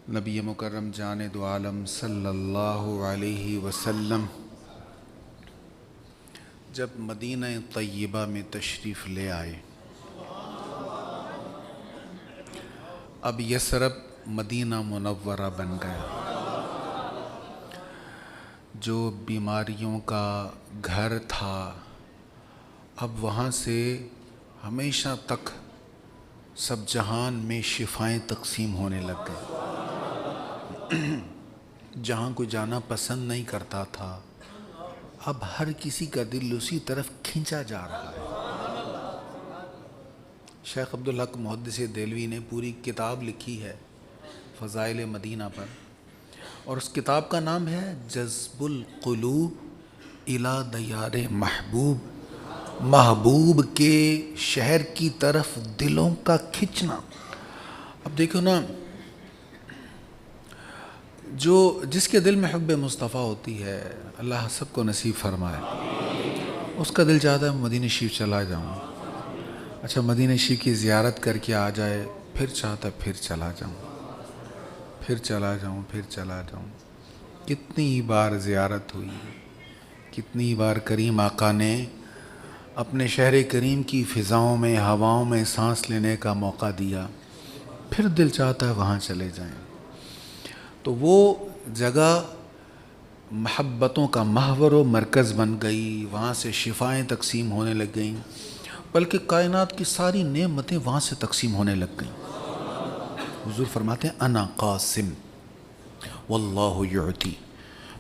نبی مکرم جان دو عالم صلی اللہ علیہ وسلم جب مدینہ طیبہ میں تشریف لے آئے، اب یثرب مدینہ منورہ بن گیا، جو بیماریوں کا گھر تھا اب وہاں سے ہمیشہ تک سب جہان میں شفائیں تقسیم ہونے لگ گئیں۔ جہاں کوئی جانا پسند نہیں کرتا تھا، اب ہر کسی کا دل اسی طرف کھینچا جا رہا ہے۔ شیخ عبدالحق محدث دہلوی نے پوری کتاب لکھی ہے فضائل مدینہ پر، اور اس کتاب کا نام ہے جذب القلوب الی دیار محبوب، محبوب کے شہر کی طرف دلوں کا کھنچنا۔ اب دیکھو نا، جس کے دل میں حب مصطفیٰ ہوتی ہے، اللہ سب کو نصیب فرمائے، اس کا دل چاہتا ہے مدینہ شریف چلا جاؤں۔ اچھا، مدینہ شریف کی زیارت کر کے آ جائے، پھر چاہتا پھر چلا جاؤں، پھر چلا جاؤں، پھر چلا جاؤں۔ کتنی بار زیارت ہوئی، کتنی بار کریم آقا نے اپنے شہر کریم کی فضاؤں میں، ہواؤں میں سانس لینے کا موقع دیا، پھر دل چاہتا ہے وہاں چلے جائیں۔ تو وہ جگہ محبتوں کا محور و مرکز بن گئی، وہاں سے شفائیں تقسیم ہونے لگ گئیں، بلکہ کائنات کی ساری نعمتیں وہاں سے تقسیم ہونے لگ گئیں۔ حضور فرماتے ہیں انا قاسم واللہ یعطی،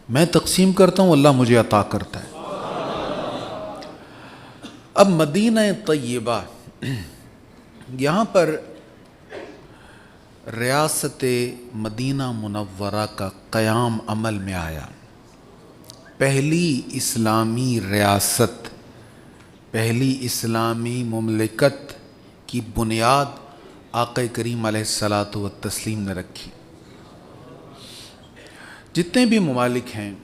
میں تقسیم کرتا ہوں، اللہ مجھے عطا کرتا ہے۔ اب مدینہ طیبہ، یہاں پر ریاست مدینہ منورہ کا قیام عمل میں آیا۔ پہلی اسلامی ریاست، پہلی اسلامی مملکت کی بنیاد آقا کریم علیہ الصلاۃ والتسلیم نے رکھی۔ جتنے بھی ممالک ہیں،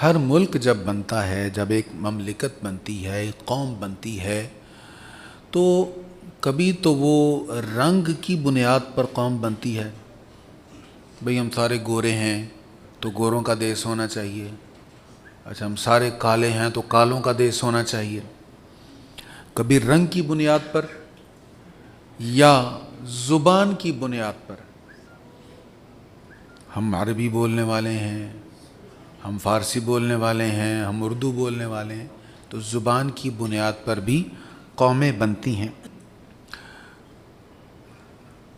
ہر ملک جب بنتا ہے، جب ایک مملکت بنتی ہے، ایک قوم بنتی ہے، تو کبھی تو وہ رنگ کی بنیاد پر قوم بنتی ہے، بھئی ہم سارے گورے ہیں تو گوروں کا دیس ہونا چاہیے، اچھا ہم سارے کالے ہیں تو کالوں کا دیس ہونا چاہیے۔ کبھی رنگ کی بنیاد پر یا زبان کی بنیاد پر، ہم عربی بولنے والے ہیں، ہم فارسی بولنے والے ہیں، ہم اردو بولنے والے ہیں، تو زبان کی بنیاد پر بھی قومیں بنتی ہیں۔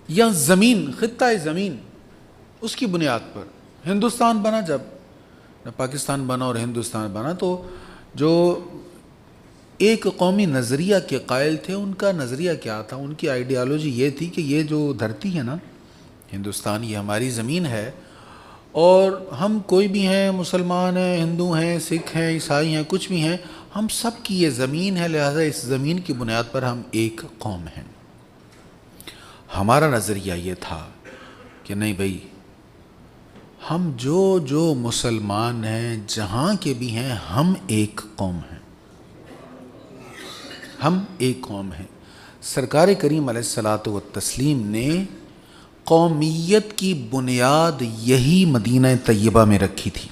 یا زمین، خطہ زمین، اس کی بنیاد پر ہندوستان بنا، جب پاکستان بنا اور ہندوستان بنا، تو جو ایک قومی نظریہ کے قائل تھے، ان کا نظریہ کیا تھا؟ ان کی آئیڈیالوجی یہ تھی کہ یہ جو دھرتی ہے نا، ہندوستان، یہ ہماری زمین ہے، اور ہم کوئی بھی ہیں، مسلمان ہیں، ہندو ہیں، سکھ ہیں، عیسائی ہیں، کچھ بھی ہیں، ہم سب کی یہ زمین ہے، لہذا اس زمین کی بنیاد پر ہم ایک قوم ہیں۔ ہمارا نظریہ یہ تھا کہ نہیں بھائی، ہم جو مسلمان ہیں، جہاں کے بھی ہیں، ہم ایک قوم ہیں، ہم ایک قوم ہیں۔ سرکار کریم علیہ الصلاۃ والتسلیم نے قومیت کی بنیاد یہی مدینہ طیبہ میں رکھی تھی۔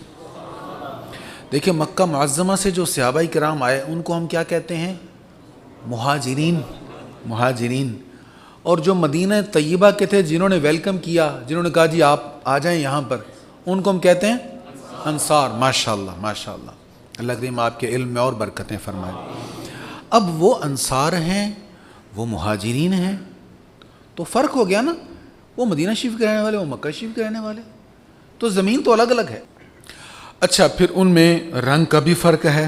دیکھیں، مکہ معظمہ سے جو صحابہ کرام آئے، ان کو ہم کیا کہتے ہیں؟ مہاجرین، مہاجرین۔ اور جو مدینہ طیبہ کے تھے، جنہوں نے ویلکم کیا، جنہوں نے کہا جی آپ آ جائیں یہاں پر، ان کو ہم کہتے ہیں انصار۔ ماشاءاللہ ماشاءاللہ، اللہ کریم آپ کے علم میں اور برکتیں فرمائے۔ اب وہ انصار ہیں، وہ مہاجرین ہیں، تو فرق ہو گیا نا، وہ مدینہ شریف کے رہنے والے، وہ مکہ شریف کے رہنے والے، تو زمین تو الگ الگ ہے۔ اچھا، پھر ان میں رنگ کا بھی فرق ہے،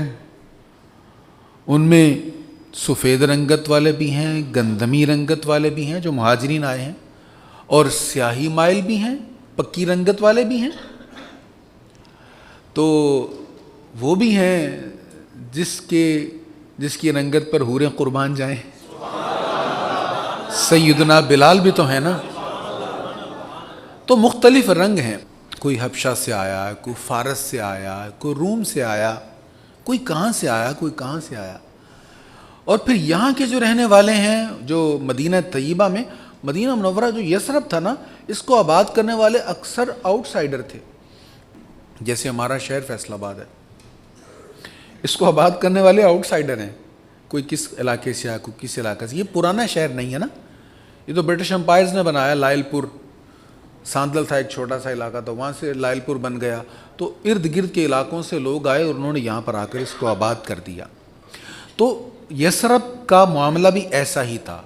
ان میں سفید رنگت والے بھی ہیں، گندمی رنگت والے بھی ہیں جو مہاجرین آئے ہیں، اور سیاہی مائل بھی ہیں، پکی رنگت والے بھی ہیں، تو وہ بھی ہیں جس کی رنگت پر حوریں قربان جائیں۔ سیدنا بلال بھی تو ہیں نا۔ تو مختلف رنگ ہیں، کوئی حبشہ سے آیا، کوئی فارس سے آیا، کوئی روم سے آیا، کوئی کہاں سے آیا، کوئی کہاں سے آیا۔ اور پھر یہاں کے جو رہنے والے ہیں جو مدینہ طیبہ میں، مدینہ منورہ جو یثرب تھا نا، اس کو آباد کرنے والے اکثر آؤٹ سائڈر تھے. جیسے ہمارا شہر فیصل آباد ہے، اس کو آباد کرنے والے آؤٹ سائڈر ہیں. کوئی کس علاقے سے آیا، کوئی کس علاقے سے. یہ پرانا شہر نہیں ہے نا، یہ تو برٹش امپائرز نے بنایا. لائل پور ساندل تھا، ایک چھوٹا سا علاقہ تھا، وہاں سے لائل پور بن گیا. تو ارد گرد کے علاقوں سے لوگ آئے اور انہوں نے یہاں پر آ کر اس کو آباد کر دیا. تو یثرب کا معاملہ بھی ایسا ہی تھا.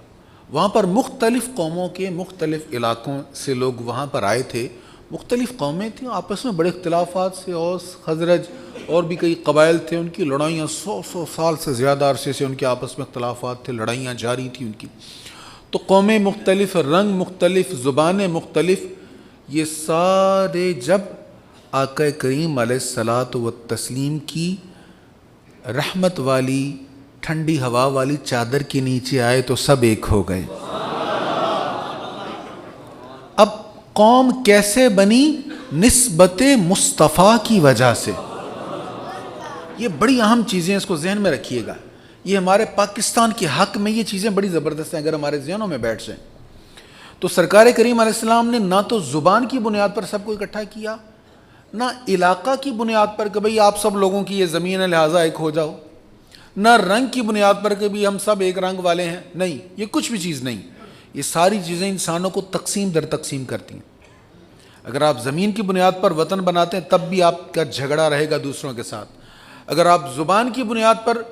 وہاں پر مختلف قوموں کے مختلف علاقوں سے لوگ وہاں پر آئے تھے. مختلف قومیں تھیں، آپس میں بڑے اختلافات سے، اوس خزرج اور بھی کئی قبائل تھے. ان کی لڑائیاں 100 سال سے زیادہ عرصے سے ان کے آپس میں اختلافات تھے، لڑائیاں جاری تھیں ان کی. تو قومیں مختلف، رنگ مختلف، زبانیں مختلف، یہ سارے جب آقا کریم علیہ الصلاۃ والتسلیم کی رحمت والی ٹھنڈی ہوا والی چادر کے نیچے آئے تو سب ایک ہو گئے. اب قوم کیسے بنی؟ نسبت مصطفیٰ کی وجہ سے. یہ بڑی اہم چیزیں، اس کو ذہن میں رکھیے گا. یہ ہمارے پاکستان کے حق میں یہ چیزیں بڑی زبردست ہیں اگر ہمارے ذہنوں میں بیٹھ جائیں. تو سرکار کریم علیہ السلام نے نہ تو زبان کی بنیاد پر سب کو اکٹھا کیا، نہ علاقہ کی بنیاد پر کہ بھئی آپ سب لوگوں کی یہ زمین ہے لہٰذا ایک ہو جاؤ، نہ رنگ کی بنیاد پر کہ بھی ہم سب ایک رنگ والے ہیں. نہیں، یہ کچھ بھی چیز نہیں. یہ ساری چیزیں انسانوں کو تقسیم در تقسیم کرتی ہیں. اگر آپ زمین کی بنیاد پر وطن بناتے ہیں تب بھی آپ کا جھگڑا رہے گا دوسروں کے ساتھ. اگر آپ زبان کی بنیاد پر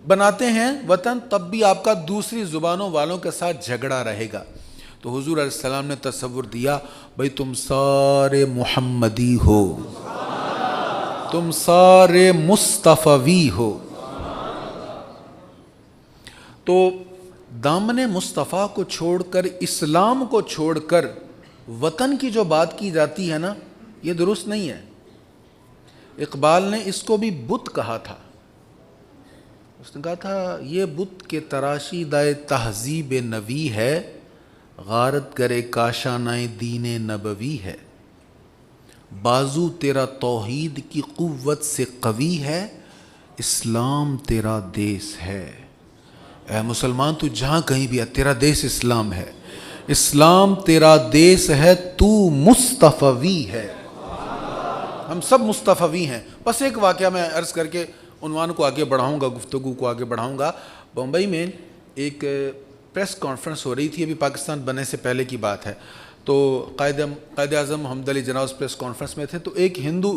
بناتے ہیں وطن تب بھی آپ کا دوسری زبانوں والوں کے ساتھ جھگڑا رہے گا. تو حضور علیہ السلام نے تصور دیا، بھئی تم سارے محمدی ہو، تم سارے مصطفی ہو. تو دامن مصطفیٰ کو چھوڑ کر، اسلام کو چھوڑ کر وطن کی جو بات کی جاتی ہے نا، یہ درست نہیں ہے. اقبال نے اس کو بھی بت کہا تھا. اس نے کہا تھا یہ بت کے تراشی دائے تہذیب نبی ہے، غارت کرے کاشانہ دین نبوی ہے. بازو تیرا توحید کی قوت سے قوی ہے، اسلام تیرا دیس ہے. اے مسلمان تو جہاں کہیں بھی ہے، تیرا دیس اسلام ہے، اسلام تیرا دیس ہے، تو مصطفی ہے. ہم سب مصطفی ہیں. بس ایک واقعہ میں عرض کر کے عنوان کو آگے بڑھاؤں گا، گفتگو کو آگے بڑھاؤں گا. بمبئی میں ایک پریس کانفرنس ہو رہی تھی، ابھی پاکستان بننے سے پہلے کی بات ہے. تو قائد اعظم محمد علی جناح اس پریس کانفرنس میں تھے. تو ایک ہندو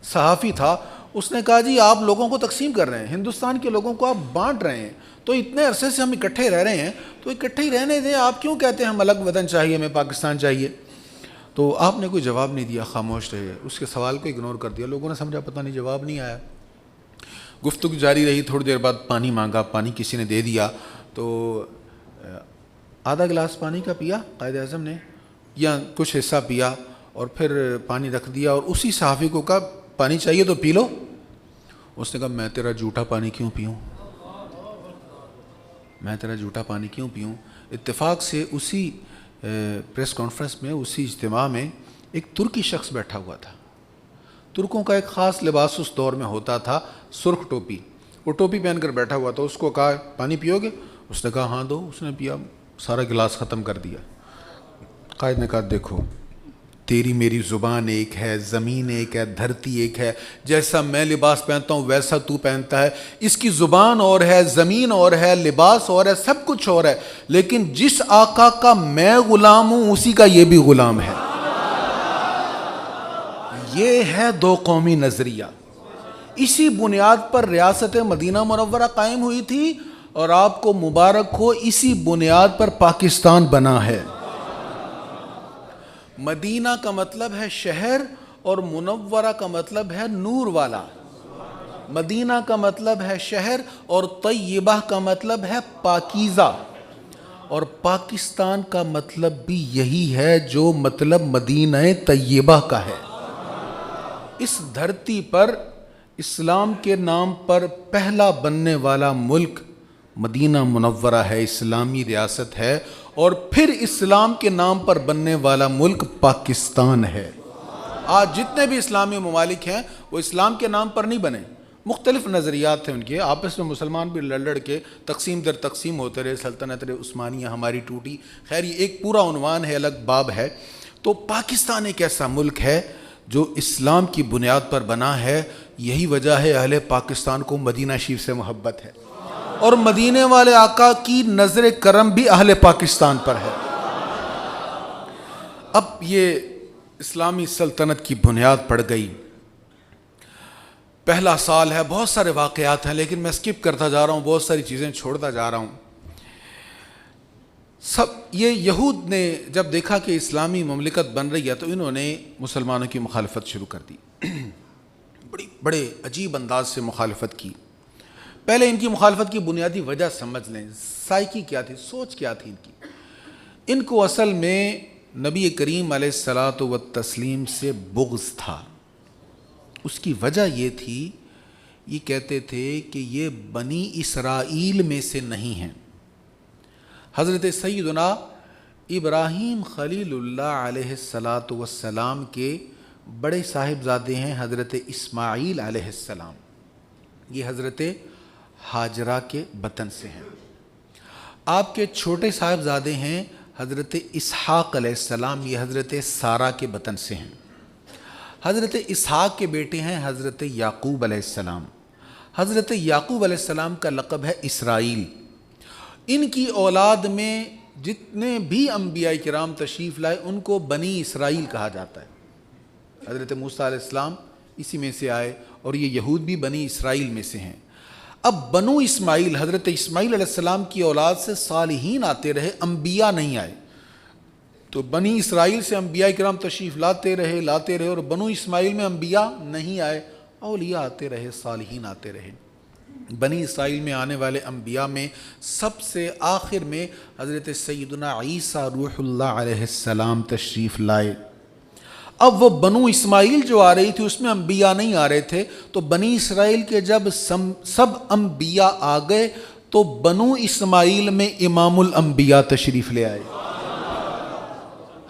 صحافی تھا، اس نے کہا جی آپ لوگوں کو تقسیم کر رہے ہیں، ہندوستان کے لوگوں کو آپ بانٹ رہے ہیں. تو اتنے عرصے سے ہم اکٹھے رہ رہے ہیں، تو اکٹھے ہی رہنے دیں، آپ کیوں کہتے ہیں ہم الگ وطن چاہیے، ہمیں پاکستان چاہیے. تو آپ نے کوئی جواب نہیں دیا، خاموش رہے، اس کے سوال کو اگنور کر دیا. لوگوں نے سمجھا پتہ نہیں جواب نہیں آیا. گفتگو جاری رہی. تھوڑی دیر بعد پانی مانگا، پانی کسی نے دے دیا. تو آدھا گلاس پانی کا پیا قائد اعظم نے، یا کچھ حصہ پیا اور پھر پانی رکھ دیا، اور اسی صحافی کو کہا پانی چاہیے تو پی لو. اس نے کہا میں تیرا جھوٹا پانی کیوں پیوں، میں تیرا جھوٹا پانی کیوں پیوں. اتفاق سے اسی پریس کانفرنس میں، اسی اجتماع میں ایک ترکی شخص بیٹھا ہوا تھا. ترکوں کا ایک خاص لباس اس دور میں ہوتا تھا، سرخ ٹوپی. وہ ٹوپی پہن کر بیٹھا ہوا تھا. اس کو کہا پانی پیو گے؟ اس نے کہا ہاں دو. اس نے پیا، سارا گلاس ختم کر دیا. قائد نے کہا دیکھو تیری میری زبان ایک ہے، زمین ایک ہے، دھرتی ایک ہے. جیسا میں لباس پہنتا ہوں ویسا تو پہنتا ہے. اس کی زبان اور ہے، زمین اور ہے، لباس اور ہے، سب کچھ اور ہے. لیکن جس آقا کا میں غلام ہوں اسی کا یہ بھی غلام ہے. یہ ہے دو قومی نظریہ. اسی بنیاد پر ریاست مدینہ منورہ قائم ہوئی تھی، اور آپ کو مبارک ہو اسی بنیاد پر پاکستان بنا ہے. مدینہ کا مطلب ہے شہر، اور منورہ کا مطلب ہے نور والا. مدینہ کا مطلب ہے شہر، اور طیبہ کا مطلب ہے پاکیزہ. اور پاکستان کا مطلب بھی یہی ہے جو مطلب مدینہ طیبہ کا ہے. اس دھرتی پر اسلام کے نام پر پہلا بننے والا ملک مدینہ منورہ ہے، اسلامی ریاست ہے. اور پھر اسلام کے نام پر بننے والا ملک پاکستان ہے. آج جتنے بھی اسلامی ممالک ہیں وہ اسلام کے نام پر نہیں بنے، مختلف نظریات تھے ان کے، آپس میں مسلمان بھی لڑ لڑ کے تقسیم در تقسیم ہوتے رہے، سلطنت عثمانیہ ہماری ٹوٹی. خیر یہ ایک پورا عنوان ہے، الگ باب ہے. تو پاکستان ایک ایسا ملک ہے جو اسلام کی بنیاد پر بنا ہے. یہی وجہ ہے اہل پاکستان کو مدینہ شریف سے محبت ہے، اور مدینے والے آقا کی نظر کرم بھی اہل پاکستان پر ہے. اب یہ اسلامی سلطنت کی بنیاد پڑ گئی، پہلا سال ہے، بہت سارے واقعات ہیں لیکن میں اسکپ کرتا جا رہا ہوں، بہت ساری چیزیں چھوڑتا جا رہا ہوں. یہ یہود نے جب دیکھا کہ اسلامی مملکت بن رہی ہے تو انہوں نے مسلمانوں کی مخالفت شروع کر دی. بڑے عجیب انداز سے مخالفت کی. پہلے ان کی مخالفت کی بنیادی وجہ سمجھ لیں، سائیکی کیا تھی، سوچ کیا تھی ان کی. ان کو اصل میں نبی کریم علیہ الصلاۃ والتسلیم سے بغض تھا. اس کی وجہ یہ تھی، یہ کہتے تھے کہ یہ بنی اسرائیل میں سے نہیں ہیں. حضرت سیدنا ابراہیم خلیل اللہ علیہ الصلاۃ والسلام کے بڑے صاحبزادے ہیں حضرت اسماعیل علیہ السلام. یہ حضرت ہاجرہ کے بطن سے ہیں. آپ کے چھوٹے صاحبزادے ہیں حضرت اسحاق علیہ السلام، یہ حضرت سارہ کے بطن سے ہیں. حضرت اسحاق کے بیٹے ہیں حضرت یعقوب علیہ السلام. حضرت یعقوب علیہ السلام کا لقب ہے اسرائیل. ان کی اولاد میں جتنے بھی انبیاء کرام تشریف لائے ان کو بنی اسرائیل کہا جاتا ہے. حضرت موسیٰ علیہ السلام اسی میں سے آئے، اور یہ یہود بھی بنی اسرائیل میں سے ہیں. اب بنو اسماعیل، حضرت اسماعیل علیہ السلام کی اولاد سے صالحین آتے رہے، انبیاء نہیں آئے. تو بنی اسرائیل سے انبیاء کرام تشریف لاتے رہے، اور بنو اسماعیل میں انبیاء نہیں آئے، اولیاء آتے رہے، صالحین آتے رہے. بنی اسرائیل میں آنے والے انبیاء میں سب سے آخر میں حضرت سیدنا عیسیٰ روح اللہ علیہ السلام تشریف لائے. اب وہ بنو اسماعیل جو آ رہی تھی اس میں انبیاء نہیں آ رہے تھے، تو بنی اسرائیل کے جب سب انبیاء آ گئے تو بنو اسماعیل میں امام الانبیاء تشریف لے آئے.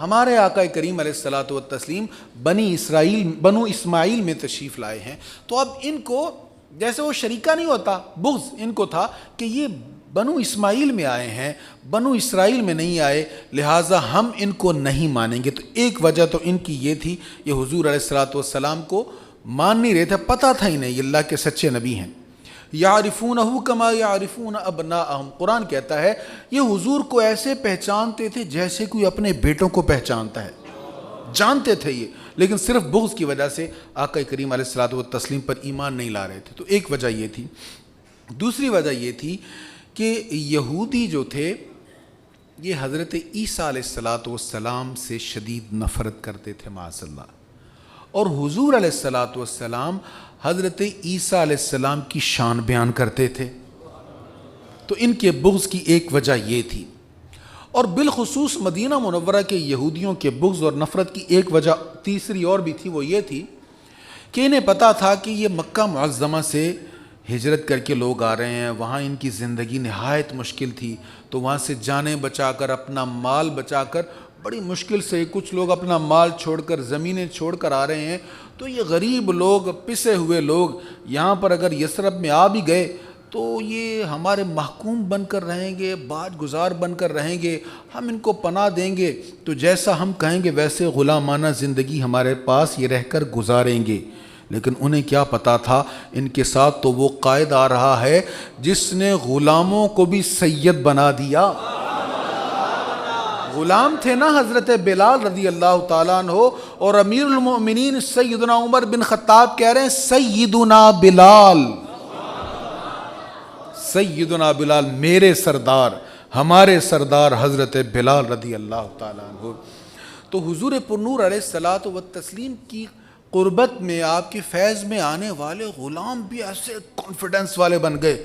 ہمارے آقا کریم علیہ الصلاۃ والتسلیم بنو اسماعیل میں تشریف لائے ہیں. تو اب ان کو جیسے وہ شریکہ نہیں ہوتا، بغض ان کو تھا کہ یہ بنو اسماعیل میں آئے ہیں، بنو اسرائیل میں نہیں آئے، لہٰذا ہم ان کو نہیں مانیں گے. تو ایک وجہ تو ان کی یہ تھی، یہ حضور علیہ الصلاۃ والسلام کو مان نہیں رہے تھے، پتہ تھا انہیں یہ اللہ کے سچے نبی ہیں. یعرفونہ کما یعرفون ابناءہم، قرآن کہتا ہے یہ حضور کو ایسے پہچانتے تھے جیسے کوئی اپنے بیٹوں کو پہچانتا ہے. جانتے تھے یہ، لیکن صرف بغض کی وجہ سے آقا کریم علیہ الصلاۃ والتسلیم پر ایمان نہیں لا رہے تھے. تو ایک وجہ یہ تھی. دوسری وجہ یہ تھی کہ یہودی جو تھے یہ حضرت عیسیٰ علیہ الصلاۃ والسلام سے شدید نفرت کرتے تھے معاذ اللہ، اور حضور علیہ الصلاۃ والسلام حضرت عیسیٰ علیہ السلام کی شان بیان کرتے تھے. تو ان کے بغض کی ایک وجہ یہ تھی. اور بالخصوص مدینہ منورہ کے یہودیوں کے بغض اور نفرت کی ایک وجہ تیسری اور بھی تھی، وہ یہ تھی کہ انہیں پتہ تھا کہ یہ مکہ معظمہ سے ہجرت کر کے لوگ آ رہے ہیں، وہاں ان کی زندگی نہایت مشکل تھی. تو وہاں سے جانیں بچا کر، اپنا مال بچا کر، بڑی مشکل سے کچھ لوگ اپنا مال چھوڑ کر، زمینیں چھوڑ کر آ رہے ہیں. تو یہ غریب لوگ، پسے ہوئے لوگ یہاں پر اگر یثرب میں آ بھی گئے تو یہ ہمارے محکوم بن کر رہیں گے، باج گزار بن کر رہیں گے، ہم ان کو پناہ دیں گے تو جیسا ہم کہیں گے ویسے غلامانہ زندگی ہمارے پاس یہ رہ کر گزاریں گے. لیکن انہیں کیا پتا تھا ان کے ساتھ تو وہ قائد آ رہا ہے جس نے غلاموں کو بھی سید بنا دیا. غلام تھے نا حضرت بلال رضی اللہ تعالیٰ عنہ، اور امیر المؤمنین سیدنا عمر بن خطاب کہہ رہے ہیں سیدنا بلال، سیدنا بلال، میرے سردار، ہمارے سردار حضرت بلال رضی اللہ تعالیٰ عنہ. تو حضور پرنور علیہ الصلاۃ والتسلیم کی قربت میں، آپ کی فیض میں آنے والے غلام بھی ایسے کانفیڈنس والے بن گئے.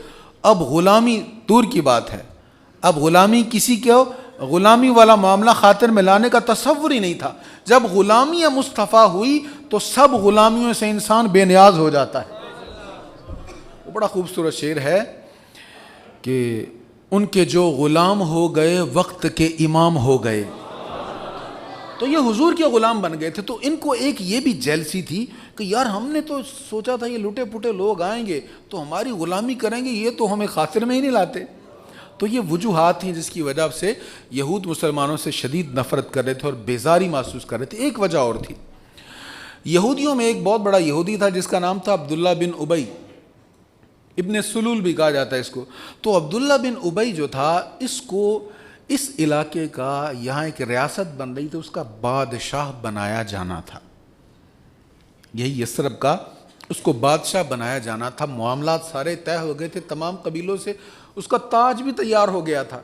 اب غلامی دور کی بات ہے، اب غلامی کسی کو، غلامی والا معاملہ خاطر میں لانے کا تصور ہی نہیں تھا. جب غلامی مصطفیٰ ہوئی تو سب غلامیوں سے انسان بے نیاز ہو جاتا ہے. وہ بڑا خوبصورت شعر ہے کہ ان کے جو غلام ہو گئے وقت کے امام ہو گئے. تو یہ حضور کے غلام بن گئے تھے. تو ان کو ایک یہ بھی جیلسی تھی کہ یار ہم نے تو سوچا تھا یہ لٹے پٹے لوگ آئیں گے تو ہماری غلامی کریں گے, یہ تو ہمیں خاطر میں ہی نہیں لاتے. تو یہ وجوہات تھیں جس کی وجہ سے یہود مسلمانوں سے شدید نفرت کر رہے تھے اور بیزاری محسوس کر رہے تھے. ایک وجہ اور تھی, یہودیوں میں ایک بہت بڑا یہودی تھا جس کا نام تھا عبداللہ بن ابی, ابن سلول بھی کہا جاتا ہے اس کو. تو عبداللہ بن ابی جو تھا, اس کو اس علاقے کا, یہاں ایک ریاست بن رہی تھی, اس کا بادشاہ بنایا جانا تھا. یہی یثرب کا, اس کو بادشاہ بنایا جانا تھا. معاملات سارے طے ہو گئے تھے تمام قبیلوں سے, اس کا تاج بھی تیار ہو گیا تھا,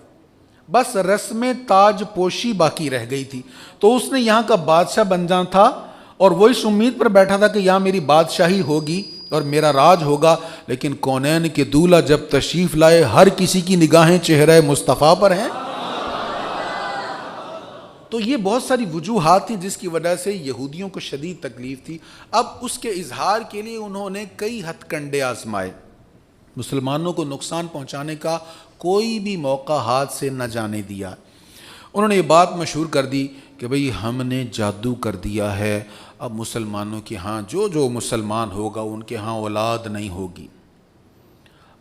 بس رسم تاج پوشی باقی رہ گئی تھی. تو اس نے یہاں کا بادشاہ بن جانا تھا اور وہ اس امید پر بیٹھا تھا کہ یہاں میری بادشاہی ہوگی اور میرا راج ہوگا. لیکن کونین کے دولہا جب تشریف لائے, ہر کسی کی نگاہیں چہرہ مصطفیٰ پر ہیں. تو یہ بہت ساری وجوہات تھیں جس کی وجہ سے یہودیوں کو شدید تکلیف تھی. اب اس کے اظہار کے لیے انہوں نے کئی ہتھ کنڈے آزمائے. مسلمانوں کو نقصان پہنچانے کا کوئی بھی موقع ہاتھ سے نہ جانے دیا. انہوں نے یہ بات مشہور کر دی کہ بھئی ہم نے جادو کر دیا ہے, اب مسلمانوں کے ہاں جو مسلمان ہوگا ان کے ہاں اولاد نہیں ہوگی.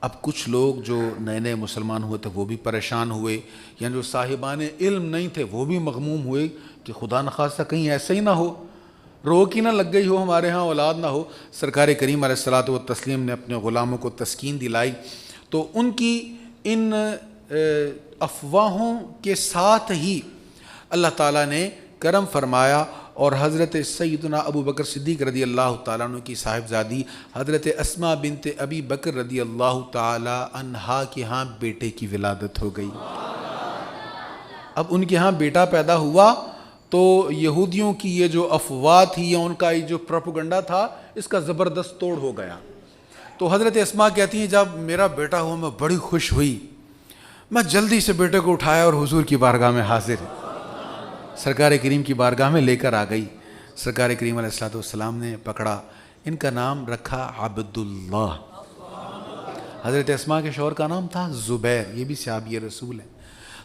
اب کچھ لوگ جو نئے نئے مسلمان ہوئے تھے وہ بھی پریشان ہوئے, یا جو صاحبان علم نہیں تھے وہ بھی مغموم ہوئے کہ خدا نخواستہ کہیں ایسا ہی نہ ہو, روک ہی نہ لگ گئی ہو, ہمارے ہاں اولاد نہ ہو. سرکار کریم علیہ الصلوۃ والتسلیم نے اپنے غلاموں کو تسکین دلائی. تو ان کی ان افواہوں کے ساتھ ہی اللہ تعالیٰ نے کرم فرمایا اور حضرت سیدنا ابو بکر صدیق رضی اللہ تعالیٰ عنہ کی صاحبزادی حضرت اسماء بنت ابی بکر رضی اللہ تعالیٰ عنہا کے ہاں بیٹے کی ولادت ہو گئی. اب ان کے ہاں بیٹا پیدا ہوا تو یہودیوں کی یہ جو افواہ تھی یا ان کا یہ جو پروپیگنڈا تھا, اس کا زبردست توڑ ہو گیا. تو حضرت اسماء کہتی ہیں جب میرا بیٹا ہوا میں بڑی خوش ہوئی, میں جلدی سے بیٹے کو اٹھایا اور حضور کی بارگاہ میں حاضر سرکار کریم کی بارگاہ میں لے کر آ گئی. سرکار کریم علیہ الصلوۃ والسلام نے پکڑا, ان کا نام رکھا عبداللہ. حضرت اسماء کے شوہر کا نام تھا زبیر, یہ بھی صحابی رسول ہیں.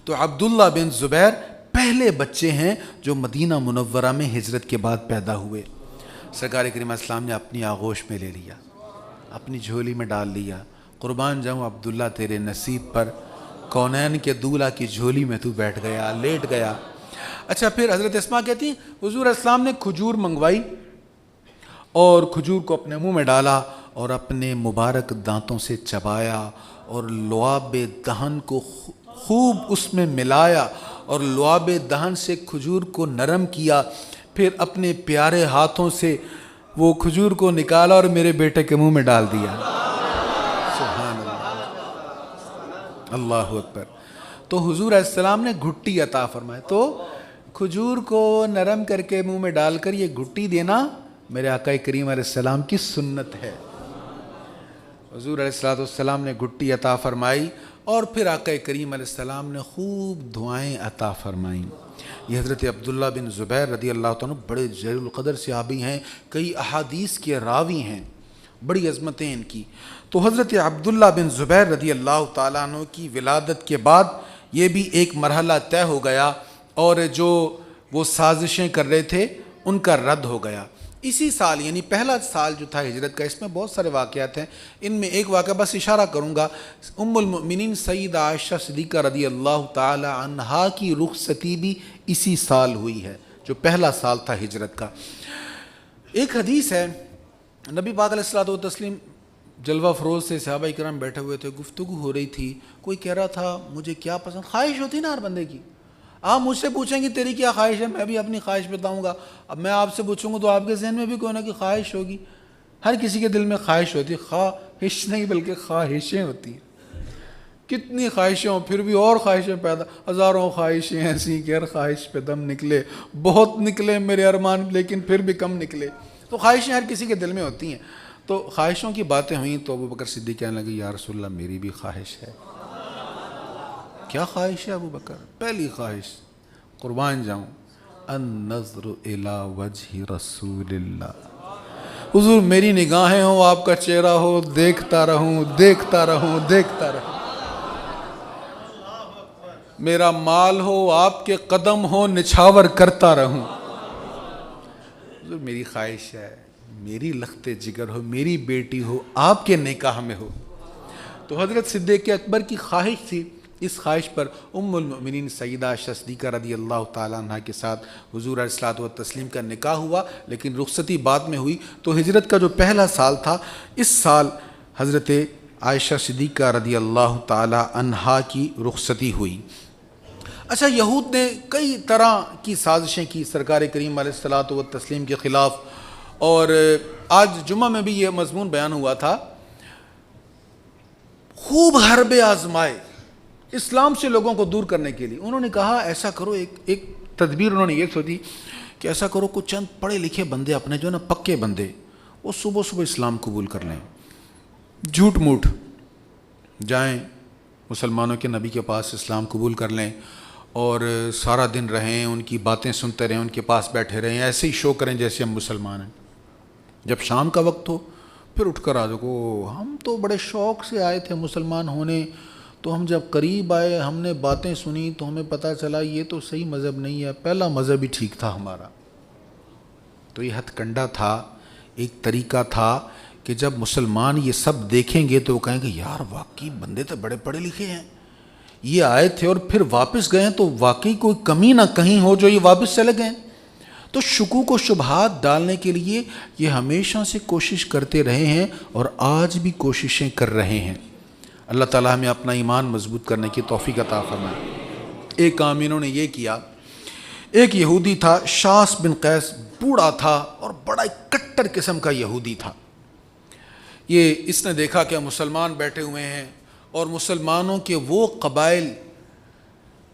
تو عبداللہ بن زبیر پہلے بچے ہیں جو مدینہ منورہ میں ہجرت کے بعد پیدا ہوئے. سرکار کریم علیہ السلام نے اپنی آغوش میں لے لیا, اپنی جھولی میں ڈال لیا. قربان جاؤں عبداللہ تیرے نصیب پر, کونین کے دولہا کی جھولی میں تو بیٹھ گیا, لیٹ گیا. اچھا, پھر حضرت اسماء کہتی ہیں حضور علیہ السلام نے کھجور منگوائی اور کھجور کو اپنے منہ میں ڈالا اور اپنے مبارک دانتوں سے چبایا اور لعاب دہن کو خوب اس میں ملایا اور لعاب دہن سے کھجور کو نرم کیا. پھر اپنے پیارے ہاتھوں سے وہ کھجور کو نکالا اور میرے بیٹے کے منہ میں ڈال دیا. سبحان اللہ, اللہ اکبر. تو حضور علیہ السلام نے گھٹی عطا فرمائے. تو کھجور کو نرم کر کے منہ میں ڈال کر یہ گھٹی دینا میرے آقا کریم علیہ السلام کی سنت ہے. حضور علیہ السلام نے گھٹی عطا فرمائی اور پھر آقا کریم علیہ السلام نے خوب دعائیں عطا فرمائیں. یہ حضرت عبداللہ بن زبیر رضی اللہ تعالیٰ بڑے جلیل القدر صحابی ہیں, کئی احادیث کے راوی ہیں, بڑی عظمتیں ان کی. تو حضرت عبداللہ بن زبیر رضی اللہ تعالیٰ عنہ کی ولادت کے بعد یہ بھی ایک مرحلہ طے ہو گیا اور جو وہ سازشیں کر رہے تھے ان کا رد ہو گیا. اسی سال یعنی پہلا سال جو تھا ہجرت کا, اس میں بہت سارے واقعات ہیں, ان میں ایک واقعہ بس اشارہ کروں گا. ام المؤمنین سیدہ عائشہ صدیقہ رضی اللہ تعالی عنہا کی رخصتی بھی اسی سال ہوئی ہے جو پہلا سال تھا ہجرت کا. ایک حدیث ہے, نبی پاک علیہ الصلوۃ والتسلیم جلوہ فروز سے صحابہ کرام بیٹھے ہوئے تھے, گفتگو ہو رہی تھی. کوئی کہہ رہا تھا مجھے کیا پسند, خواہش ہوتی نا ہر بندے کی, آپ مجھ سے پوچھیں گے تیری کیا خواہش ہے, میں بھی اپنی خواہش بتاؤں گا. اب میں آپ سے پوچھوں گا تو آپ کے ذہن میں بھی کوئی نہ کوئی خواہش ہوگی. ہر کسی کے دل میں خواہش ہوتی ہے, خواہش نہیں بلکہ خواہشیں ہوتی ہیں. کتنی خواہشیں ہوں پھر بھی اور خواہشیں پیدا, ہزاروں خواہشیں ایسی کہ ہر خواہش پہ دم نکلے, بہت نکلے میرے ارمان لیکن پھر بھی کم نکلے. تو خواہشیں ہر کسی کے دل میں ہوتی ہیں. تو خواہشوں کی باتیں ہوئیں تو ابو بکر صدیق کہنے لگے یا رسول اللہ میری بھی خواہش ہے. کیا خواہش ہے ابو بکر؟ پہلی خواہش قربان جاؤں النظر الی وجہ رسول اللہ, حضور میری نگاہیں ہوں آپ کا چہرہ ہو, دیکھتا رہوں دیکھتا رہوں دیکھتا رہوں. میرا مال ہو آپ کے قدم ہو نچھاور کرتا رہوں. حضور میری خواہش ہے میری لخت جگر ہو، میری بیٹی ہو، آپ کے نکاح میں ہو۔ تو حضرت صدیق اکبر کی خواہش تھی، اس خواہش پر ام المؤمنین سیدہ عائشہ صدیقہ رضی اللہ تعالیٰ عنہ کے ساتھ حضور علیہ الصلوۃ والتسلیم کا نکاح ہوا، لیکن رخصتی بعد میں ہوئی۔ تو ہجرت کا جو پہلا سال تھا، اس سال حضرت عائشہ صدیقہ رضی اللہ تعالیٰ عنہا کی رخصتی ہوئی۔ اچھا، یہود نے کئی طرح کی سازشیں کی سرکار کریم علیہ الصلوۃ والتسلیم کے خلاف، اور آج جمعہ میں بھی یہ مضمون بیان ہوا تھا۔ خوب حربے آزمائے اسلام سے لوگوں کو دور کرنے کے لیے۔ انہوں نے کہا ایسا کرو، ایک تدبیر انہوں نے یہ سوچی کہ ایسا کرو کچھ چند پڑھے لکھے بندے اپنے جو نا پکے بندے، وہ صبح صبح اسلام قبول کر لیں، جھوٹ موٹ جائیں مسلمانوں کے نبی کے پاس اسلام قبول کر لیں، اور سارا دن رہیں، ان کی باتیں سنتے رہیں، ان کے پاس بیٹھے رہیں، ایسے ہی شو کریں جیسے ہم مسلمان ہیں۔ جب شام کا وقت ہو پھر اٹھ کر آ جاؤ، ہم تو بڑے شوق سے آئے تھے مسلمان ہونے، تو ہم جب قریب آئے ہم نے باتیں سنی تو ہمیں پتہ چلا یہ تو صحیح مذہب نہیں ہے، پہلا مذہب ہی ٹھیک تھا ہمارا۔ تو یہ ہتھ کنڈا تھا، ایک طریقہ تھا کہ جب مسلمان یہ سب دیکھیں گے تو وہ کہیں گے یار واقعی بندے تو بڑے پڑھے لکھے ہیں، یہ آئے تھے اور پھر واپس گئے تو واقعی کوئی کمی نہ کہیں ہو جو یہ واپس چلے گئے۔ تو شکوک و شبہات ڈالنے کے لیے یہ ہمیشہ سے کوشش کرتے رہے ہیں اور آج بھی کوششیں کر رہے ہیں۔ اللہ تعالیٰ ہمیں اپنا ایمان مضبوط کرنے کی توفیق عطا فرمائے۔ ایک کام انہوں نے یہ کیا، ایک یہودی تھا شاس بن قیس، بوڑھا تھا اور بڑا کٹر قسم کا یہودی تھا۔ اس نے دیکھا کہ مسلمان بیٹھے ہوئے ہیں، اور مسلمانوں کے وہ قبائل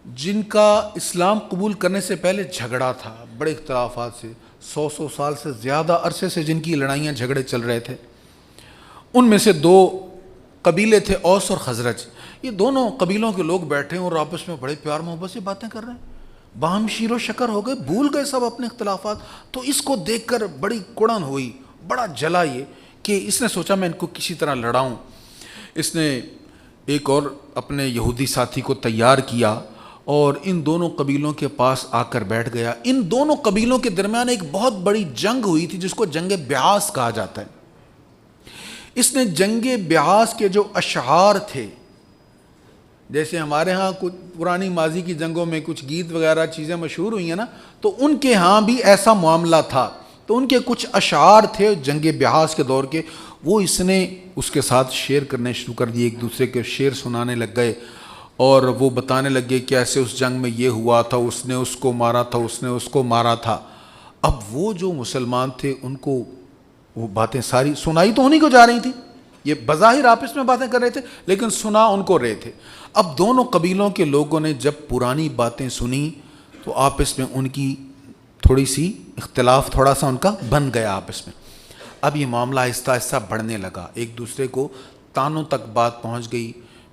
جن کا اسلام قبول کرنے سے پہلے جھگڑا تھا، بڑے اختلافات سے 100 سال سے زیادہ عرصے سے جن کی لڑائیاں جھگڑے چل رہے تھے، ان میں سے دو قبیلے تھے اوس اور خزرج۔ یہ دونوں قبیلوں کے لوگ بیٹھے ہیں اور آپس میں بڑے پیار محبت سے باتیں کر رہے ہیں، باہم شیر و شکر ہو گئے، بھول گئے سب اپنے اختلافات۔ تو اس کو دیکھ کر بڑی کڑن ہوئی، بڑا جلا یہ کہ اس نے سوچا میں ان کو کسی طرح لڑاؤں۔ اس نے ایک اور اپنے یہودی ساتھی کو تیار کیا اور ان دونوں قبیلوں کے پاس آ کر بیٹھ گیا۔ ان دونوں قبیلوں کے درمیان ایک بہت بڑی جنگ ہوئی تھی جس کو جنگ بیعاص کہا جاتا ہے۔ اس نے جنگ بیعاص کے جو اشعار تھے، جیسے ہمارے ہاں کچھ پرانی ماضی کی جنگوں میں کچھ گیت وغیرہ چیزیں مشہور ہوئی ہیں نا، تو ان کے ہاں بھی ایسا معاملہ تھا۔ تو ان کے کچھ اشعار تھے جنگ بیعاص کے دور کے، وہ اس نے اس کے ساتھ شیئر کرنے شروع کر دیے، ایک دوسرے کے شعر سنانے لگ گئے، اور وہ بتانے لگ گئے کہ ایسے اس جنگ میں یہ ہوا تھا، اس نے اس کو مارا تھا، اس نے اس کو مارا تھا۔ اب وہ جو مسلمان تھے ان کو وہ باتیں ساری سنائی تو انہیں کو جا رہی تھی، یہ بظاہر آپس میں باتیں کر رہے تھے لیکن سنا ان کو رہے تھے۔ اب دونوں قبیلوں کے لوگوں نے جب پرانی باتیں سنی تو آپس میں ان کی تھوڑی سی اختلاف تھوڑا سا ان کا بن گیا آپس میں۔ اب یہ معاملہ آہستہ آہستہ بڑھنے لگا، ایک دوسرے کو تانوں تک بات پہنچ گئی،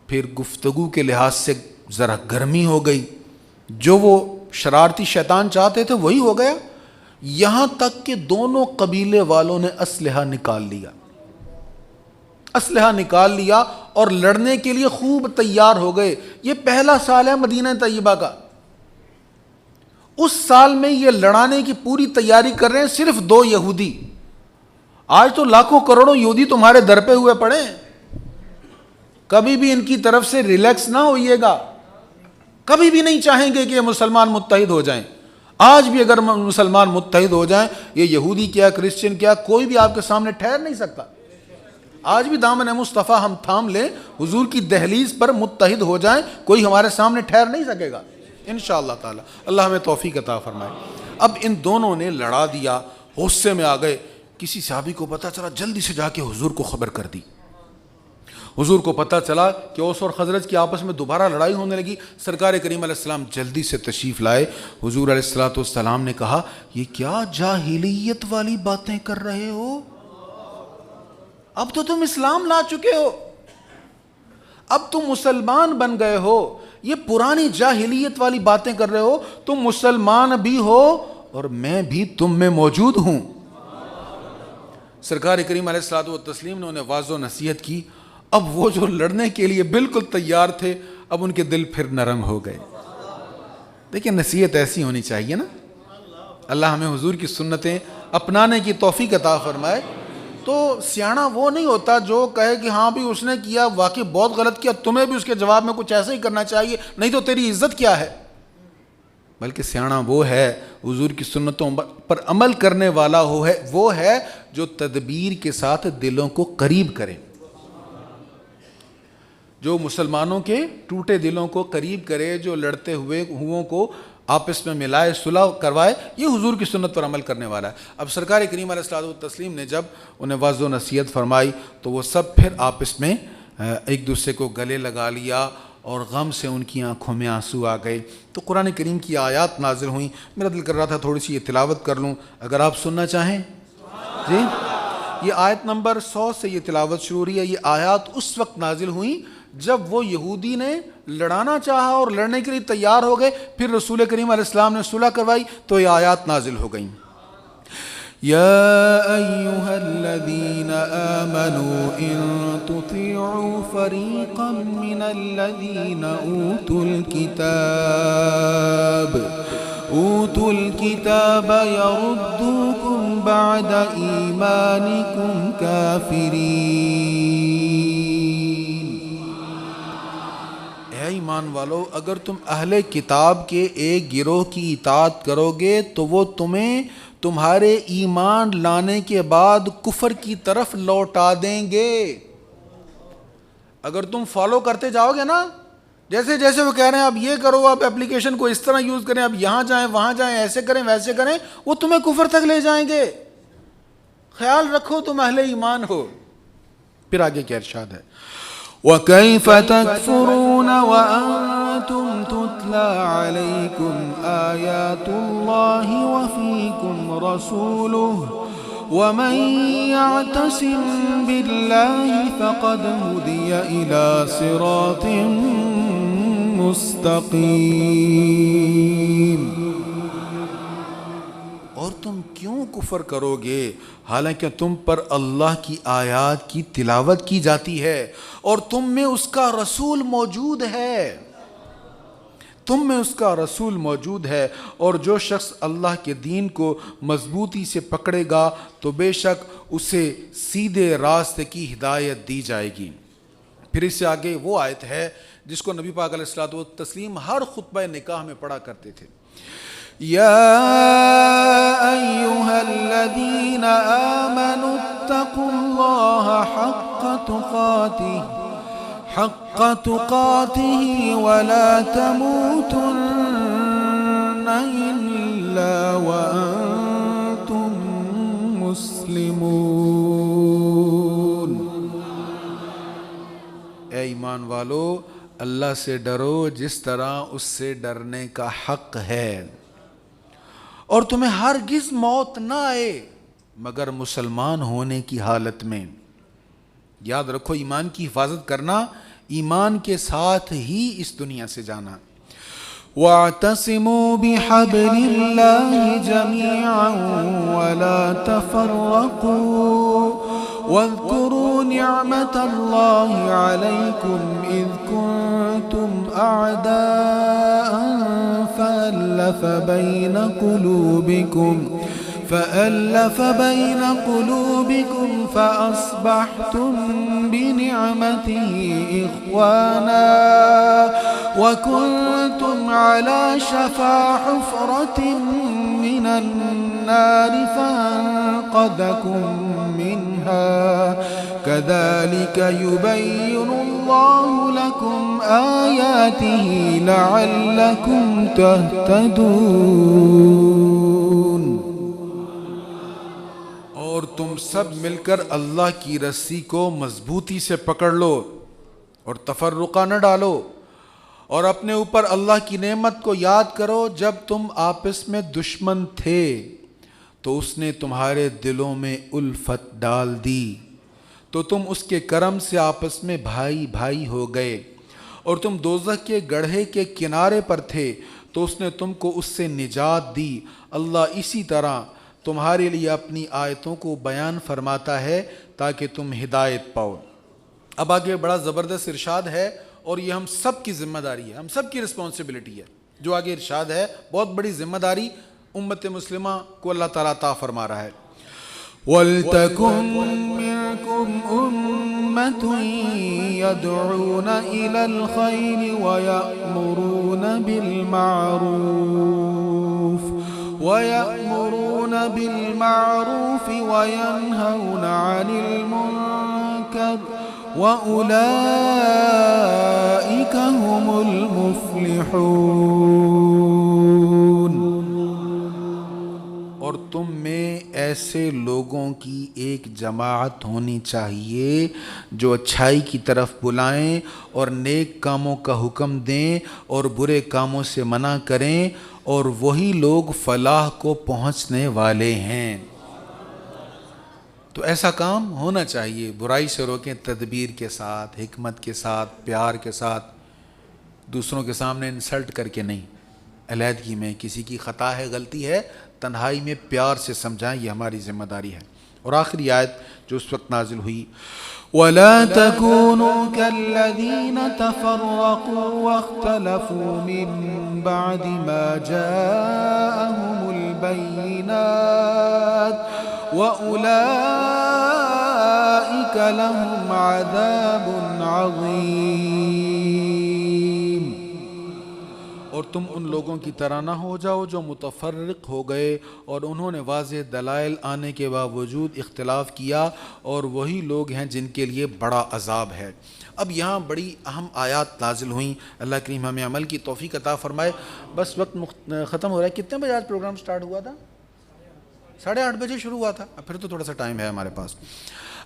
پھر گفتگو کے لحاظ سے ذرا گرمی ہو گئی، جو وہ شرارتی شیطان چاہتے تھے وہی ہو گیا، یہاں تک کہ دونوں قبیلے والوں نے اسلحہ نکال لیا اور لڑنے کے لیے خوب تیار ہو گئے۔ یہ پہلا سال ہے مدینہ طیبہ کا، اس سال میں یہ لڑانے کی پوری تیاری کر رہے ہیں صرف دو یہودی۔ آج تو لاکھوں کروڑوں یہودی تمہارے در پہ ہوئے پڑے ہیں، کبھی بھی ان کی طرف سے ریلیکس نہ ہوئیے گا، کبھی بھی نہیں چاہیں گے کہ یہ مسلمان متحد ہو جائیں۔ آج بھی اگر مسلمان متحد ہو جائیں، یہ یہودی کیا کرسچن کیا کوئی بھی آپ کے سامنے ٹھہر نہیں سکتا۔ آج بھی دامن مصطفیٰ ہم تھام لیں، حضور کی دہلیز پر متحد ہو جائیں، کوئی ہمارے سامنے ٹھہر نہیں سکے گا انشاءاللہ تعالی۔ اللہ ہمیں توفیق عطا فرمائے۔ اب ان دونوں نے لڑا دیا، غصے میں آ گئے۔ کسی صحابی کو پتہ چلا، جلدی سے جا کے حضور کو خبر کر دی۔ حضور کو پتہ چلا کہ اوس اور خزرج کی آپس میں دوبارہ لڑائی ہونے لگی۔ سرکار کریم علیہ السلام جلدی سے تشریف لائے۔ حضور علیہ الصلوۃ والسلام نے کہا یہ کیا جاہلیت والی باتیں کر رہے ہو؟ اب تو تم اسلام لا چکے ہو، اب تم مسلمان بن گئے ہو، یہ پرانی جاہلیت والی باتیں کر رہے ہو، تم مسلمان بھی ہو اور میں بھی تم میں موجود ہوں۔ سرکار کریم علیہ الصلوۃ والتسلیم نے انہیں واضح نصیحت کی۔ اب وہ جو لڑنے کے لیے بالکل تیار تھے، اب ان کے دل پھر نرم ہو گئے۔ دیکھیں نصیحت ایسی ہونی چاہیے نا، اللہ ہمیں حضور کی سنتیں اپنانے کی توفیق عطا فرمائے۔ تو سیاںا وہ نہیں ہوتا جو کہے کہ ہاں بھی اس نے کیا واقعی بہت غلط کیا، تمہیں بھی اس کے جواب میں کچھ ایسا ہی کرنا چاہیے، نہیں تو تیری عزت کیا ہے۔ بلکہ سیاںا وہ ہے، حضور کی سنتوں پر عمل کرنے والا وہ ہے جو تدبیر کے ساتھ دلوں کو قریب کرے، جو مسلمانوں کے ٹوٹے دلوں کو قریب کرے، جو لڑتے ہوئوں کو آپس میں ملائے، صلح کروائے، یہ حضور کی سنت پر عمل کرنے والا ہے۔ اب سرکار کریم علیہ الصلوۃ والتسلیم نے جب انہیں وعظ و نصیحت فرمائی تو وہ سب پھر آپس میں ایک دوسرے کو گلے لگا لیا اور غم سے ان کی آنکھوں میں آنسو آ گئے۔ تو قرآن کریم کی آیات نازل ہوئیں، میرا دل کر رہا تھا تھوڑی سی یہ تلاوت کر لوں، اگر آپ سننا چاہیں۔ جی، یہ آیت نمبر 100 سے یہ تلاوت شروع ہوئی ہے۔ یہ آیات اس وقت نازل ہوئیں جب وہ یہودی نے لڑانا چاہا اور لڑنے کے لیے تیار ہو گئے، پھر رسول کریم علیہ السلام نے صلح کروائی تو یہ آیات نازل ہو گئیں۔ یا ایہا الذین آمنوا ان تطیعوا فریقا من الذین اوتوا الکتاب یردوکم بعد ایمانکم کافرین۔ اے ایمان والو، اگر تم اہل کتاب کے ایک گروہ کی اطاعت کرو گے تو وہ تمہیں تمہارے ایمان لانے کے بعد کفر کی طرف لوٹا دیں گے۔ اگر تم فالو کرتے جاؤ گے نا، جیسے جیسے وہ کہہ رہے ہیں اب یہ کرو، اب اپلیکیشن کو اس طرح یوز کریں، اب یہاں جائیں وہاں جائیں، ایسے کریں ویسے کریں، وہ تمہیں کفر تک لے جائیں گے۔ خیال رکھو تم اہل ایمان ہو۔ پھر آگے کیا ارشاد ہے؟ وَكَيْفَ تَكْفُرُونَ وَأَنْتُمْ تُتْلَى عَلَيْكُمْ آيَاتُ اللَّهِ وَفِيكُمْ رَسُولُهُ وَمَنْ يَعْتَصِمْ بِاللَّهِ فَقَدْ هُدِيَ إِلَى صِرَاطٍ مُسْتَقِيمٍ۔ اور تم کیوں کفر کرو گے حالانکہ تم پر اللہ کی آیات کی تلاوت کی جاتی ہے اور تم میں اس کا رسول موجود ہے، تم میں اس کا رسول موجود ہے، اور جو شخص اللہ کے دین کو مضبوطی سے پکڑے گا تو بے شک اسے سیدھے راستے کی ہدایت دی جائے گی۔ پھر اس سے آگے وہ آیت ہے جس کو نبی پاک علیہ الصلوۃ والتسلیم ہر خطبہ نکاح میں پڑھا کرتے تھے۔ یا ایہا الذین آمنوا اتقوا اللہ حق تقاته ولا تموتن الا وانتم مسلمون۔ اے ایمان والو، اللہ سے ڈرو جس طرح اس سے ڈرنے کا حق ہے، اور تمہیں ہرگز موت نہ آئے مگر مسلمان ہونے کی حالت میں۔ یاد رکھو، ایمان کی حفاظت کرنا، ایمان کے ساتھ ہی اس دنیا سے جانا۔ وَاعْتَصِمُوا بِحَبْلِ اللَّهِ جَمِيعًا وَلَا تَفَرَّقُوا وَاذْكُرُوا نِعْمَةَ اللَّهِ عَلَيْكُمْ إِذْ كُنْتُمْ أَعْدَاءً فألف بين قلوبكم فأصبحتم بنعمته إخوانا وكنتم على شفا حفرة من النار فأنقذكم منها كذلك يبين الله لكم آياته لعلكم تهتدون۔ اور تم سب مل کر اللہ کی رسی کو مضبوطی سے پکڑ لو اور تفرقہ نہ ڈالو، اور اپنے اوپر اللہ کی نعمت کو یاد کرو۔ جب تم آپس میں دشمن تھے تو اس نے تمہارے دلوں میں الفت ڈال دی، تو تم اس کے کرم سے آپس میں بھائی بھائی ہو گئے، اور تم دوزخ کے گڑھے کے کنارے پر تھے تو اس نے تم کو اس سے نجات دی۔ اللہ اسی طرح تمہارے لیے اپنی آیتوں کو بیان فرماتا ہے تاکہ تم ہدایت پاؤ۔ اب آگے بڑا زبردست ارشاد ہے، اور یہ ہم سب کی ذمہ داری ہے، ہم سب کی رسپانسبلٹی ہے۔ جو آگے ارشاد ہے بہت بڑی ذمہ داری امت مسلمہ کو اللہ تعالیٰ عطا فرما رہا ہے وَلْتَكُن مِّنكُمْ أُمَّةٌ يَدْعُونَ إِلَى الْخَيْرِ وَيَأْمُرُونَ بِالْمَعْرُوفِ وَيَنْهَوْنَ عَنِ الْمُنكَرِ وَأُولَئِكَ هُمُ الْمُفْلِحُونَ۔ اور تم میں ایسے لوگوں کی ایک جماعت ہونی چاہیے جو اچھائی کی طرف بلائیں اور نیک کاموں کا حکم دیں اور برے کاموں سے منع کریں، اور وہی لوگ فلاح کو پہنچنے والے ہیں۔ تو ایسا کام ہونا چاہیے، برائی سے روکیں تدبیر کے ساتھ، حکمت کے ساتھ، پیار کے ساتھ، دوسروں کے سامنے انسلٹ کر کے نہیں، علیحدگی میں کسی کی خطا ہے، غلطی ہے، تنہائی میں پیار سے سمجھائیں، یہ ہماری ذمہ داری ہے۔ اور آخری آیت جو اس وقت نازل ہوئی وَلَا تَكُونُوا كَالَّذِينَ تَفَرَّقُوا وَاخْتَلَفُوا مِن بَعْدِ مَا جَاءَهُمُ الْبَيِّنَاتُ وَأُولَئِكَ لَهُمْ عَذَابٌ عَظِيمٌ۔ اور تم ان لوگوں کی طرح نہ ہو جاؤ جو متفرق ہو گئے اور انہوں نے واضح دلائل آنے کے باوجود اختلاف کیا، اور وہی لوگ ہیں جن کے لیے بڑا عذاب ہے۔ اب یہاں بڑی اہم آیات نازل ہوئیں، اللہ کریم ہمیں عمل کی توفیق عطا فرمائے۔ بس وقت ختم ہو رہا ہے۔ کتنے بجے آج پروگرام سٹارٹ ہوا تھا؟ 8:30 بجے شروع ہوا تھا، پھر تو تھوڑا سا ٹائم ہے ہمارے پاس۔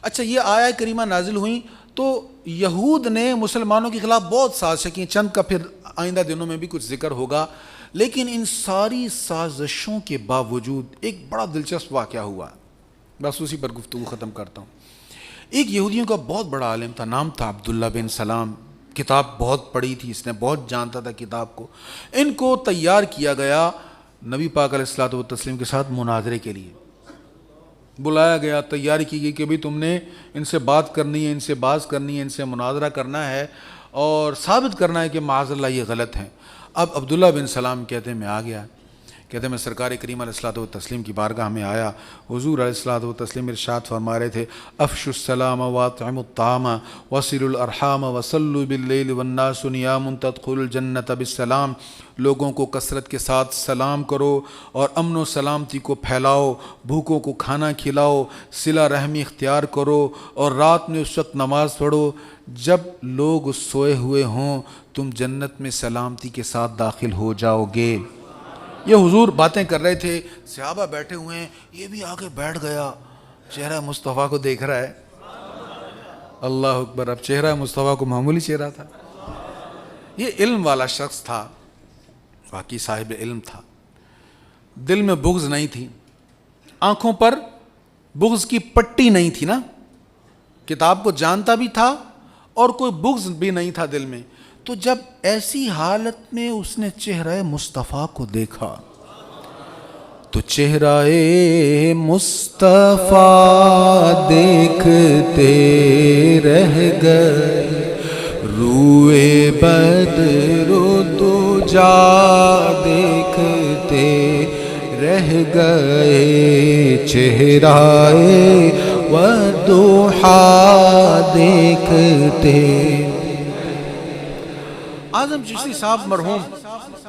اچھا، یہ آیات کریمہ نازل ہوئیں تو یہود نے مسلمانوں کے خلاف بہت سازشیں کی، چند کا پھر آئندہ دنوں میں بھی کچھ ذکر ہوگا، لیکن ان ساری سازشوں کے باوجود ایک بڑا دلچسپ واقعہ ہوا، بس اسی پر گفتگو ختم کرتا ہوں۔ ایک یہودیوں کا بہت بڑا عالم تھا، نام تھا عبداللہ بن سلام، کتاب بہت پڑھی تھی اس نے، بہت جانتا تھا کتاب کو۔ ان کو تیار کیا گیا نبی پاک علیہ الصلوۃ والتسلیم کے ساتھ مناظرے کے لیے، بلایا گیا، تیاری کی گئی کہ بھی تم نے ان سے بات کرنی ہے، ان سے باز کرنی ہے، ان سے مناظرہ کرنا ہے اور ثابت کرنا ہے کہ معاذ اللہ یہ غلط ہیں۔ اب عبداللہ بن سلام کہتے ہیں میں آ گیا، کہتے ہیں میں سرکار کریم علیہ الصلوۃ والتسلیم کی بارگاہ میں آیا، حضور علیہ الصلوۃ والتسلیم ارشاد فرما رہے تھے افشوا السلام واطعموا الطعام وصلوا الارحام وصلوا باللیل والناس نیام تدخلوا الجنۃ بالسلام، لوگوں کو کثرت کے ساتھ سلام کرو اور امن و سلامتی کو پھیلاؤ، بھوکوں کو کھانا کھلاؤ، صلہ رحمی اختیار کرو، اور رات میں اس وقت نماز پڑھو جب لوگ سوئے ہوئے ہوں، تم جنت میں سلامتی کے ساتھ داخل ہو جاؤ گے۔ یہ حضور باتیں کر رہے تھے، صحابہ بیٹھے ہوئے ہیں، یہ بھی آگے بیٹھ گیا، چہرہ مصطفیٰ کو دیکھ رہا ہے۔ اللہ اکبر، اب چہرہ مصطفیٰ کو معمولی چہرہ تھا، یہ علم والا شخص تھا، واقعی صاحب علم تھا، دل میں بغض نہیں تھی، آنکھوں پر بغض کی پٹی نہیں تھی نا، کتاب کو جانتا بھی تھا اور کوئی بغض بھی نہیں تھا دل میں۔ تو جب ایسی حالت میں اس نے چہرہ مصطفیٰ کو دیکھا تو چہرہ مصطفیٰ دیکھتے رہ گئے، روئے بدر دجا دیکھتے رہ گئے، چہرہ وضحا دیکھتے۔ اعظم چشتی صاحب مرحوم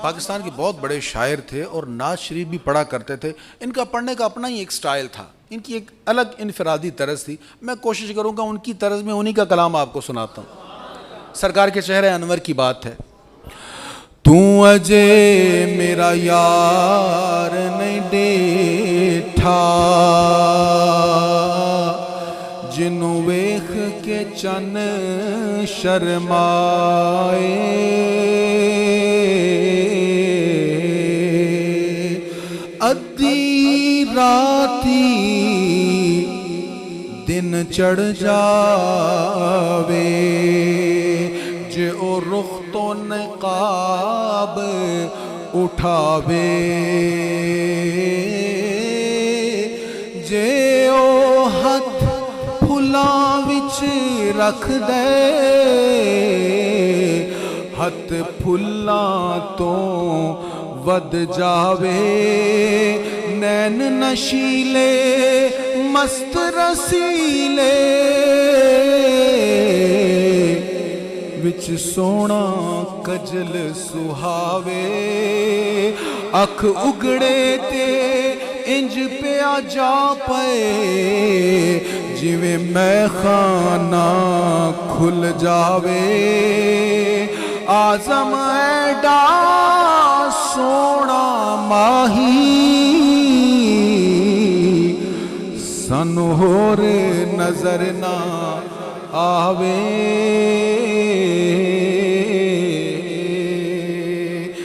پاکستان کے بہت بڑے شاعر تھے اور نعت شریف بھی پڑھا کرتے تھے، ان کا پڑھنے کا اپنا ہی ایک سٹائل تھا، ان کی ایک الگ انفرادی طرز تھی۔ میں کوشش کروں گا ان کی طرز میں انہی کا کلام آپ کو سناتا ہوں، سرکار کے چہرہ انور کی بات ہے۔ تو اجے میرا یار نہیں ڈیٹھا، جنوں ویکھ کے چن شرمائے، ادھی راتی دن چڑھ جاوے، جے او رخ تو نقاب اٹھاوے، جے او ہاتھ پھلاں وچ رکھ دے، ہاتھ پھلاں تو ود جاوے نین نشیلے مست رسیلے وچ سونا کجل سہاوے اکھ اگڑے تے انج پیا جا پے جویں میں خانہ کھل جاوے آزم ایڈا سونا ماہی سانو ہور نظر نہ آوے